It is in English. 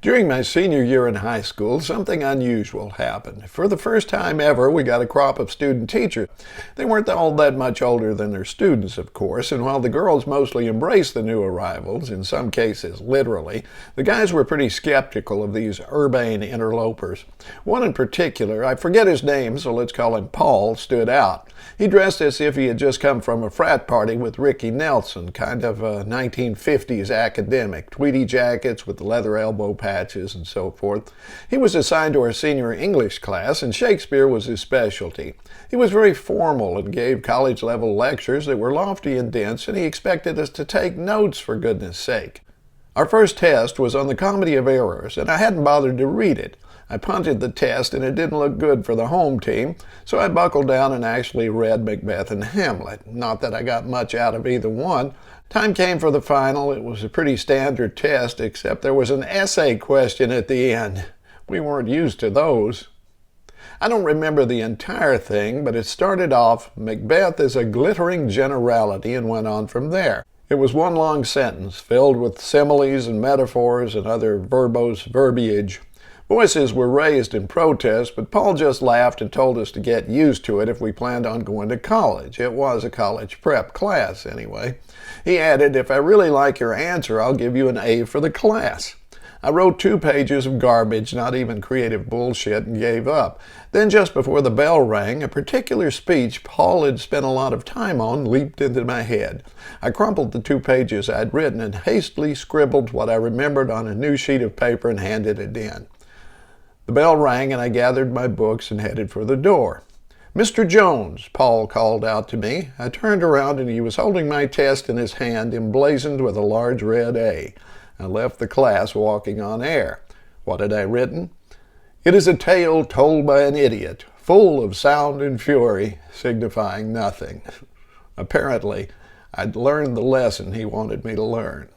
During my senior year in high school, something unusual happened. For the first time ever, we got a crop of student teachers. They weren't all that much older than their students, of course, and while the girls mostly embraced the new arrivals, in some cases literally, the guys were pretty skeptical of these urbane interlopers. One in particular, I forget his name, so let's call him Paul, stood out. He dressed as if he had just come from a frat party with Ricky Nelson, kind of a 1950s academic, tweedy jackets with leather elbow patches and so forth. He was assigned to our senior English class, and Shakespeare was his specialty. He was very formal and gave college-level lectures that were lofty and dense, and he expected us to take notes, for goodness sake. Our first test was on the Comedy of Errors, and I hadn't bothered to read it. I punted the test, and it didn't look good for the home team, so I buckled down and actually read Macbeth and Hamlet. Not that I got much out of either one. Time came for the final. It was a pretty standard test, except there was an essay question at the end. We weren't used to those. I don't remember the entire thing, but it started off, "Macbeth is a glittering generality," and went on from there. It was one long sentence, filled with similes and metaphors and other verbose verbiage. Voices were raised in protest, but Paul just laughed and told us to get used to it if we planned on going to college. It was a college prep class, anyway. He added, "If I really like your answer, I'll give you an A for the class." I wrote 2 pages of garbage, not even creative bullshit, and gave up. Then just before the bell rang, a particular speech Paul had spent a lot of time on leaped into my head. I crumpled the 2 pages I'd written and hastily scribbled what I remembered on a new sheet of paper and handed it in. The bell rang, and I gathered my books and headed for the door. "Mr. Jones," Paul called out to me. I turned around, and he was holding my test in his hand, emblazoned with a large red A. I left the class walking on air. What had I written? "It is a tale told by an idiot, full of sound and fury, signifying nothing." Apparently, I'd learned the lesson he wanted me to learn.